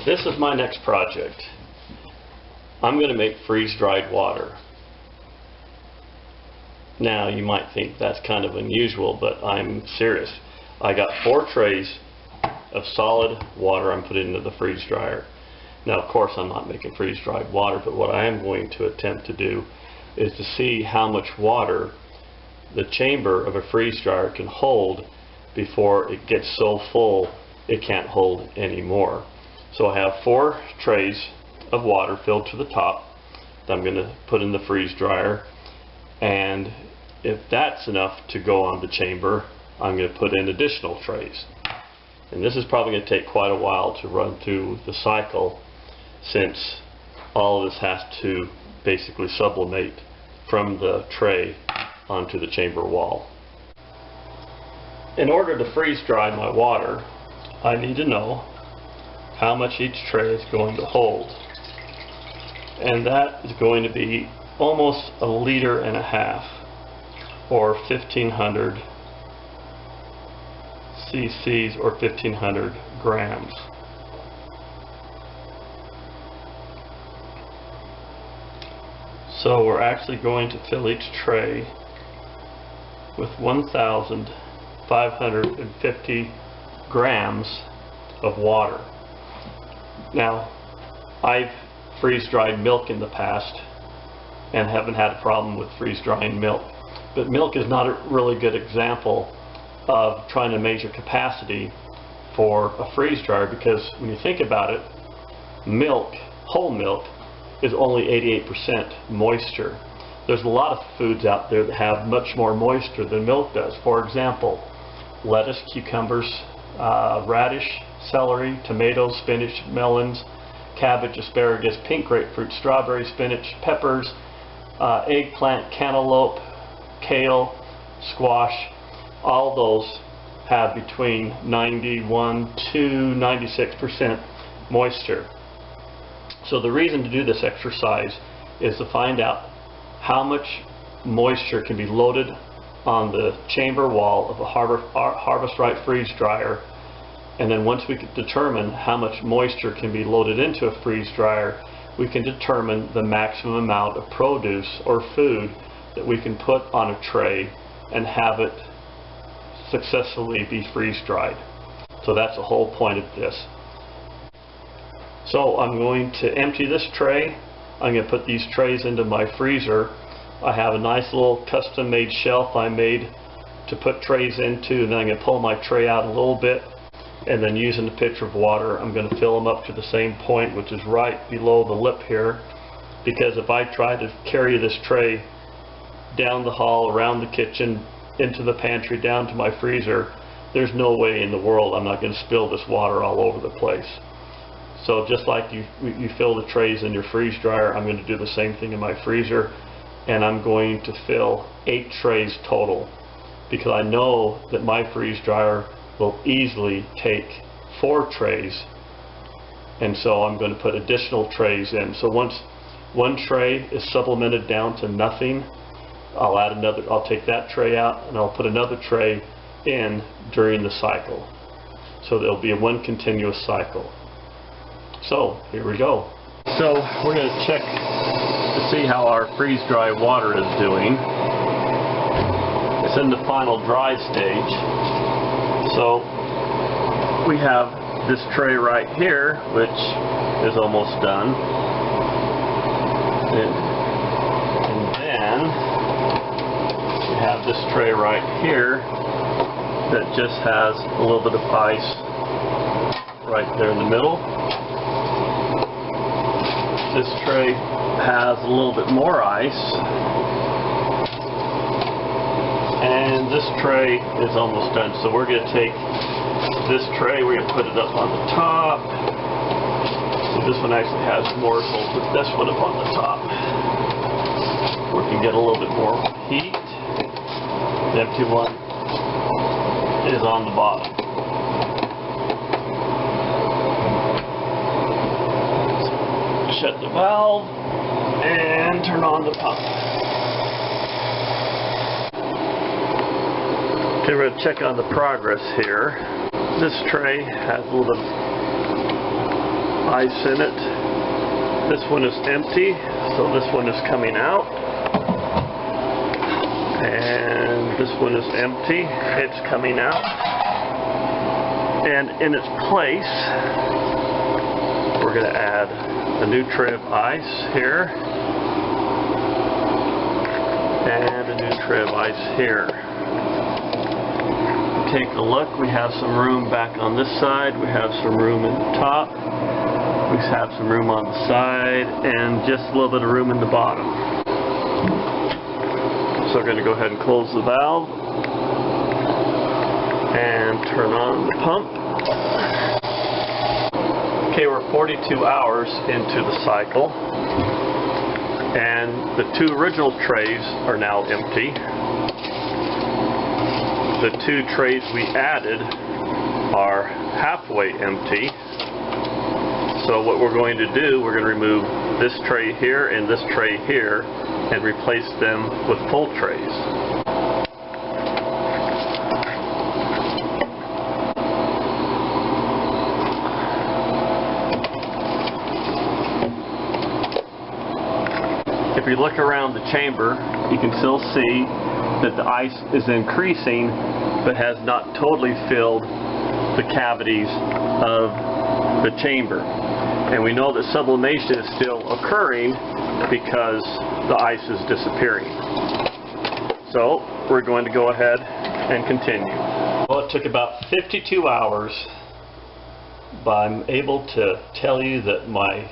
This is my next project. I'm going to make freeze-dried water. Now you might think that's kind of unusual, but I'm serious. I got 4 trays of solid water I'm putting into the freeze dryer. Now of course I'm not making freeze-dried water, but what I am going to attempt to do is to see how much water the chamber of a freeze dryer can hold before it gets so full it can't hold anymore. So I have 4 trays of water filled to the top that I'm going to put in the freeze dryer, and if that's enough to go on the chamber, I'm going to put in additional trays. And this is probably going to take quite a while to run through the cycle, since all of this has to basically sublimate from the tray onto the chamber wall. In order to freeze dry my water, I need to know how much each tray is going to hold. And that is going to be almost 1.5 liters, or 1,500 cc's, or 1,500 grams. So we're actually going to fill each tray with 1,550 grams of water. Now, I've freeze-dried milk in the past and haven't had a problem with freeze-drying milk. But milk is not a really good example of trying to measure capacity for a freeze dryer, because when you think about it, milk, whole milk, is only 88% moisture. There's a lot of foods out there that have much more moisture than milk does. For example, lettuce, cucumbers, radish, celery, tomatoes, spinach, melons, cabbage, asparagus, pink grapefruit, strawberry, spinach, peppers, eggplant, cantaloupe, kale, squash. All those have between 91 to 96% moisture. So the reason to do this exercise is to find out how much moisture can be loaded on the chamber wall of a Harvest Right freeze dryer, and then once we can determine how much moisture can be loaded into a freeze dryer, we can determine the maximum amount of produce or food that we can put on a tray and have it successfully be freeze dried. So that's the whole point of this. So I'm going to empty this tray. I'm going to put these trays into my freezer. I have a nice little custom made shelf I made to put trays into, and then I'm going to pull my tray out a little bit, and then using the pitcher of water I'm going to fill them up to the same point, which is right below the lip here, because if I try to carry this tray down the hall, around the kitchen, into the pantry, down to my freezer, there's no way in the world I'm not going to spill this water all over the place. So just like you fill the trays in your freeze dryer, I'm going to do the same thing in my freezer, and I'm going to fill 8 trays total, because I know that my freeze dryer will easily take 4 trays, and so I'm going to put additional trays in. So once one tray is supplemented down to nothing, I'll take that tray out and I'll put another tray in during the cycle. So there'll be one continuous cycle. So here we go. So we're going to check to see how our freeze-dry water is doing. It's in the final dry stage. So we have this tray right here, which is almost done. And then we have this tray right here that just has a little bit of ice right there in the middle. This tray has a little bit more ice, and this tray is almost done. So we're going to take this tray, we're going to put it up on the top. So this one actually has more, so we'll put this one up on the top. We can get a little bit more heat. The empty one is on the bottom. Shut the valve and turn on the pump. Okay, we're going to check on the progress here. This tray has a little bit of ice in it. This one is empty, so this one is coming out. And this one is empty, it's coming out. And in its place, we're going to add a new tray of ice here. And a new tray of ice here. Take a look, we have some room back on this side, we have some room in the top, we have some room on the side, and just a little bit of room in the bottom. So we're going to go ahead and close the valve and turn on the pump. Okay, we're 42 hours into the cycle, and the two original trays are now empty. The two trays we added are halfway empty. So what we're going to do, we're going to remove this tray here and this tray here and replace them with full trays. If you look around the chamber, you can still see that the ice is increasing but has not totally filled the cavities of the chamber. And we know that sublimation is still occurring because the ice is disappearing. So we're going to go ahead and continue. Well, it took about 52 hours, but I'm able to tell you that my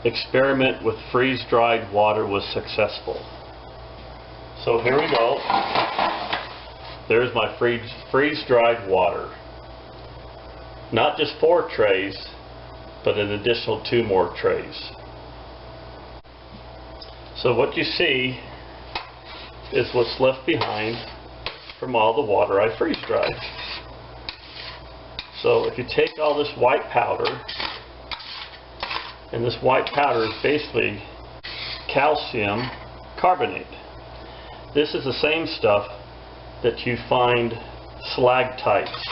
experiment with freeze-dried water was successful. So here we go. There's my freeze-dried water. Not just 4 trays, but an additional 2 more trays. So what you see is what's left behind from all the water I freeze-dried. So if you take all this white powder, and this white powder is basically calcium carbonate. This is the same stuff that you find stalactites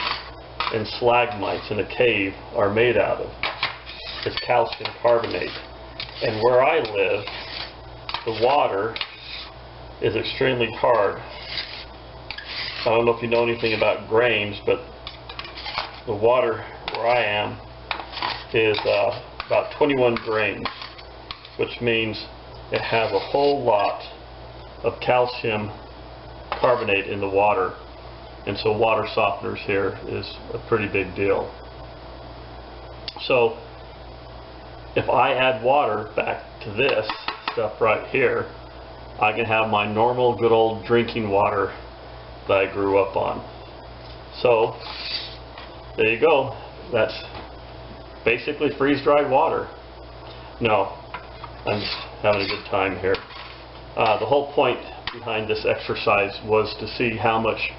and stalagmites in a cave are made out of. It's calcium carbonate. And where I live, the water is extremely hard. I don't know if you know anything about grains, but the water where I am is about 21 grains, which means it has a whole lot of calcium carbonate in the water, and so water softeners here is a pretty big deal. So if I add water back to this stuff right here, I can have my normal good old drinking water that I grew up on. So there you go. That's basically freeze-dried water. No, I'm just having a good time here. The whole point behind this exercise was to see how much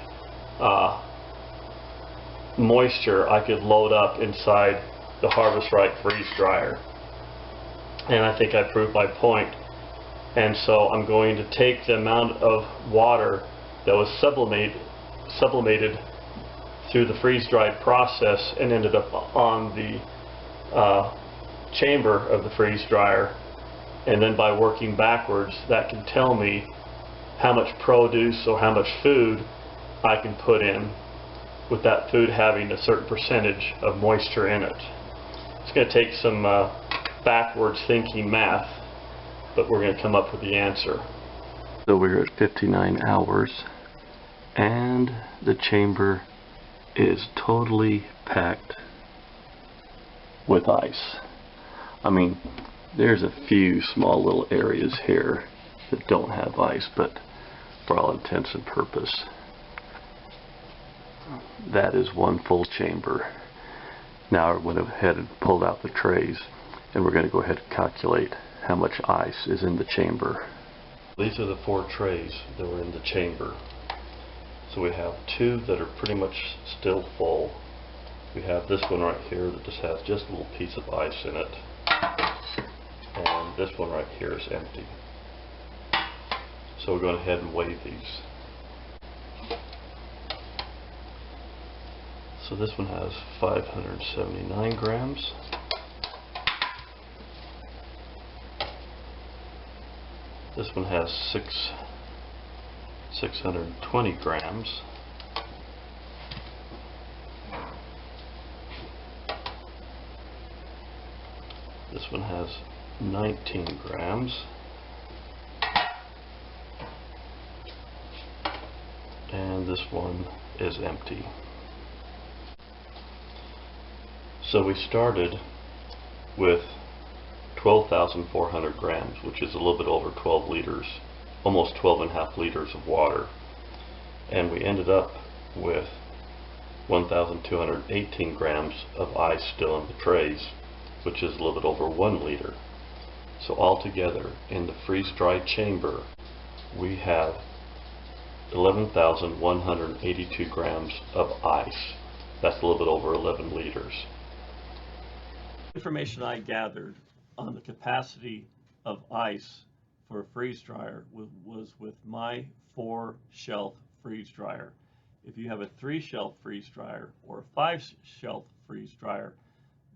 moisture I could load up inside the Harvest Right freeze dryer. And I think I proved my point. And so I'm going to take the amount of water that was sublimated through the freeze-dried process and ended up on the chamber of the freeze dryer, and then by working backwards, that can tell me how much produce or how much food I can put in, with that food having a certain percentage of moisture in it. It's going to take some backwards thinking math, but we're going to come up with the answer. So we're at 59 hours and the chamber is totally packed with ice. I mean, there's a few small little areas here that don't have ice, but for all intents and purpose, that is one full chamber. Now I went ahead and pulled out the trays, and we're going to go ahead and calculate how much ice is in the chamber. These are the 4 trays that were in the chamber. So we have 2 that are pretty much still full. We have this one right here that just has just a little piece of ice in it. And this one right here is empty. So we're going ahead and weigh these. So this one has 579 grams. This one has 620 grams. This one has 19 grams. And this one is empty. So we started with 12,400 grams, which is a little bit over 12 liters, almost 12.5 liters of water. And we ended up with 1,218 grams of ice still in the trays, which is a little bit over 1 liter. So altogether, in the freeze-dried chamber, we have 11,182 grams of ice. That's a little bit over 11 liters. Information I gathered on the capacity of ice for a freeze dryer was with my 4-shelf freeze dryer. If you have a 3-shelf freeze dryer or a 5-shelf freeze dryer,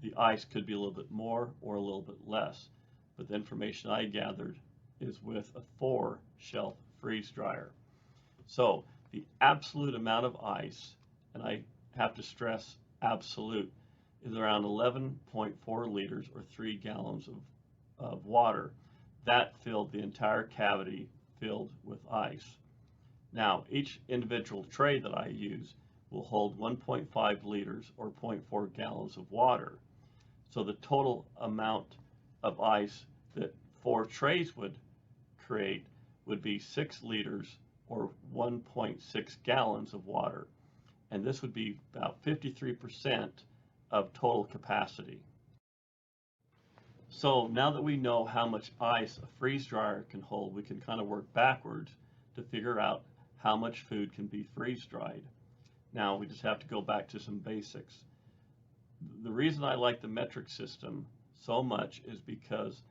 the ice could be a little bit more or a little bit less. But the information I gathered is with a 4-shelf freeze dryer. So the absolute amount of ice, and I have to stress absolute, is around 11.4 liters or 3 gallons of water. That filled the entire cavity filled with ice. Now, each individual tray that I use will hold 1.5 liters or 0.4 gallons of water. So the total amount of ice that 4 trays would create would be 6 liters or 1.6 gallons of water. And this would be about 53% of total capacity. So now that we know how much ice a freeze dryer can hold, we can kind of work backwards to figure out how much food can be freeze dried. Now we just have to go back to some basics. The reason I like the metric system so much is because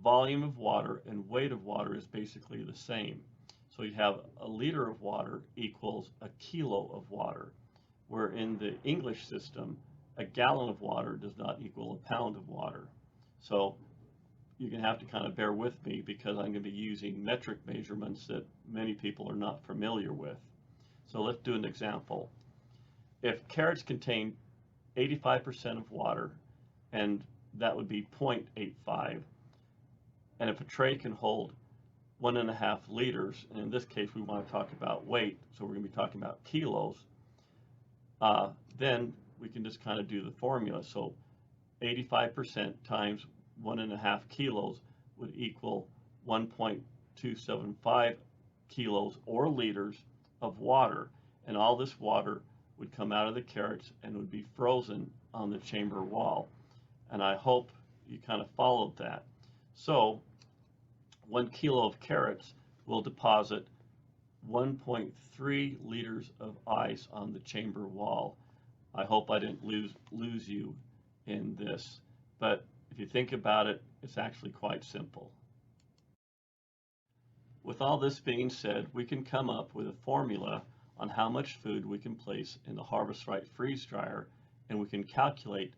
volume of water and weight of water is basically the same. So you have a liter of water equals a kilo of water, where in the English system, a gallon of water does not equal a pound of water. So you're going to have to kind of bear with me because I'm going to be using metric measurements that many people are not familiar with. So let's do an example. If carrots contain 85% of water, and that would be 0.85, and if a tray can hold 1.5 liters, and in this case we want to talk about weight, so we're going to be talking about kilos, then we can just kind of do the formula. So 85% times 1.5 kilos would equal 1.275 kilos or liters of water, and all this water would come out of the carrots and would be frozen on the chamber wall. And I hope you kind of followed that. So 1 kilo of carrots will deposit 1.3 liters of ice on the chamber wall. I hope I didn't lose you in this, but if you think about it, it's actually quite simple. With all this being said, we can come up with a formula on how much food we can place in the Harvest Right freeze dryer, and we can calculate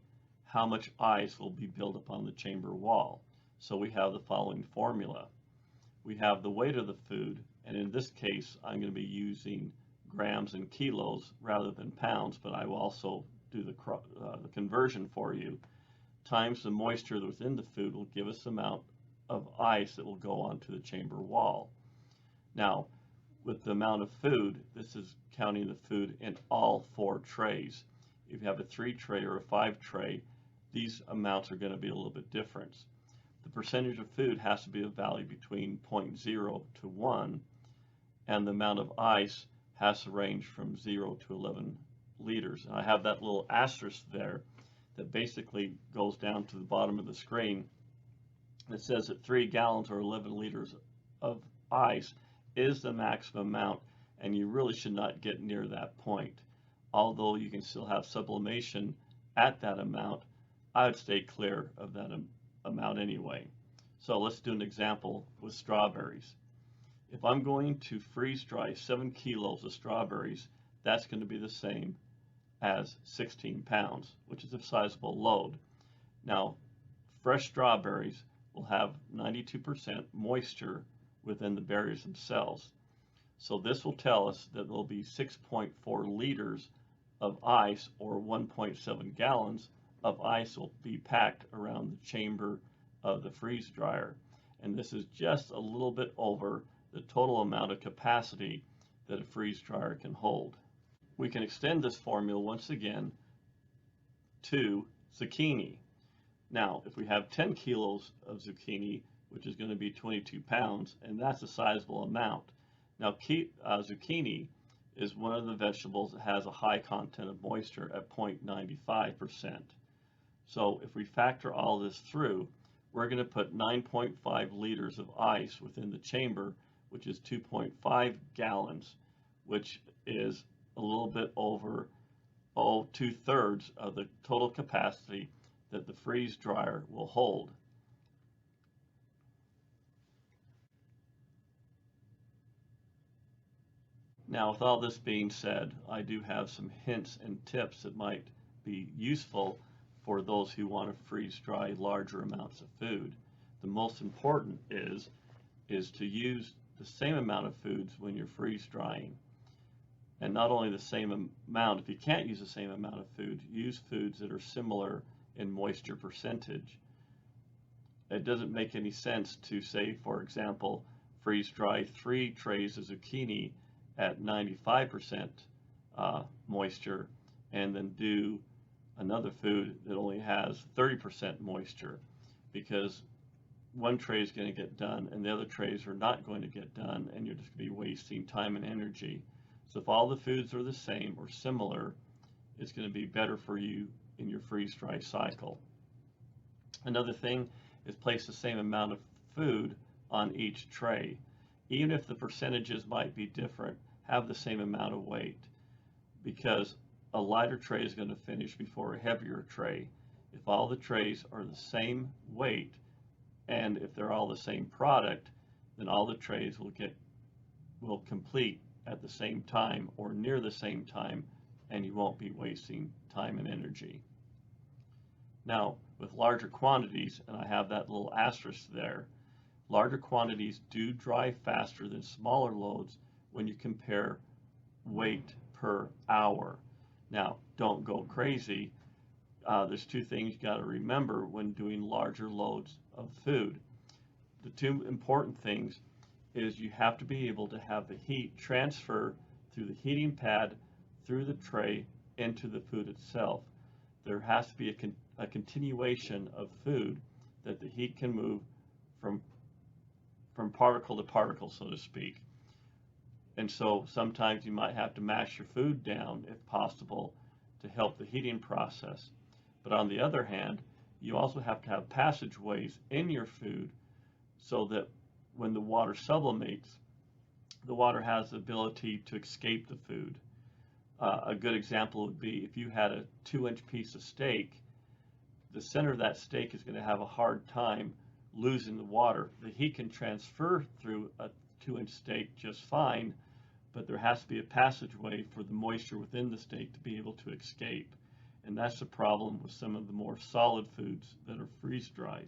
how much ice will be built up on the chamber wall. So we have the following formula. We have the weight of the food, and in this case I'm going to be using grams and kilos rather than pounds, but I will also do the conversion for you, times the moisture within the food will give us the amount of ice that will go onto the chamber wall. Now, with the amount of food, this is counting the food in all 4 trays. If you have a 3 tray or a 5 tray, these amounts are going to be a little bit different. The percentage of food has to be a value between 0.0 to 1, and the amount of ice has to range from 0 to 11 liters. And I have that little asterisk there that basically goes down to the bottom of the screen. It says that 3 gallons or 11 liters of ice is the maximum amount, and you really should not get near that point. Although you can still have sublimation at that amount, I would stay clear of that amount anyway. So let's do an example with strawberries. If I'm going to freeze dry 7 kilos of strawberries, that's going to be the same as 16 pounds, which is a sizable load. Now, fresh strawberries will have 92% moisture within the berries themselves. So this will tell us that there will be 6.4 liters of ice, or 1.7 gallons of ice, will be packed around the chamber of the freeze dryer. And this is just a little bit over the total amount of capacity that a freeze dryer can hold. We can extend this formula once again to zucchini. Now, if we have 10 kilos of zucchini, which is going to be 22 pounds, and that's a sizable amount. Now, zucchini is one of the vegetables that has a high content of moisture at 0.95%. So if we factor all this through, we're going to put 9.5 liters of ice within the chamber, which is 2.5 gallons, which is a little bit over 2/3 of the total capacity that the freeze dryer will hold. Now, with all this being said, I do have some hints and tips that might be useful for those who want to freeze dry larger amounts of food. The most important is to use the same amount of foods when you're freeze drying. And not only the same amount, if you can't use the same amount of food, use foods that are similar in moisture percentage. It doesn't make any sense to say, for example, freeze dry 3 trays of zucchini at 95% moisture, and then do another food that only has 30% moisture, because one tray is going to get done and the other trays are not going to get done, and you're just going to be wasting time and energy. So if all the foods are the same or similar, it's going to be better for you in your freeze dry cycle. Another thing is place the same amount of food on each tray. Even if the percentages might be different, have the same amount of weight, because a lighter tray is going to finish before a heavier tray. If all the trays are the same weight, and if they're all the same product, then all the trays will complete at the same time or near the same time, and you won't be wasting time and energy. Now, with larger quantities, and I have that little asterisk there, larger quantities do dry faster than smaller loads when you compare weight per hour. Now, don't go crazy. There's 2 things you got to remember when doing larger loads of food. The 2 important things is you have to be able to have the heat transfer through the heating pad, through the tray, into the food itself. There has to be a continuation of food that the heat can move from particle to particle, so to speak. And so sometimes you might have to mash your food down, if possible, to help the heating process. But on the other hand, you also have to have passageways in your food so that when the water sublimates, the water has the ability to escape the food. A good example would be if you had a 2-inch piece of steak, the center of that steak is going to have a hard time losing the water. The heat can transfer through a 2-inch steak just fine, but there has to be a passageway for the moisture within the steak to be able to escape. And that's the problem with some of the more solid foods that are freeze-dried.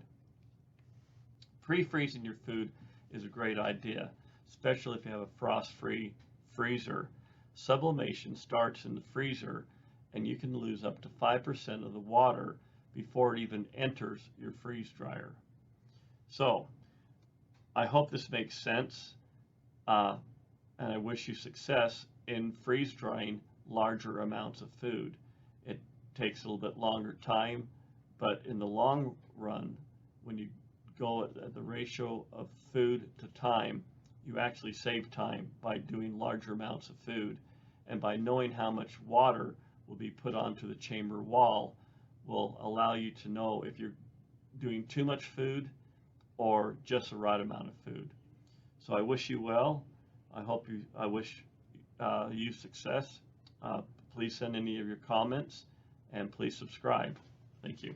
Pre-freezing your food is a great idea, especially if you have a frost-free freezer. Sublimation starts in the freezer, and you can lose up to 5% of the water before it even enters your freeze dryer. So, I hope this makes sense, and I wish you success in freeze drying larger amounts of food. It takes a little bit longer time, but in the long run, when you go at the ratio of food to time, you actually save time by doing larger amounts of food, and by knowing how much water will be put onto the chamber wall will allow you to know if you're doing too much food or just the right amount of food. So I wish you well. I wish you success. Please send any of your comments, and please subscribe. Thank you.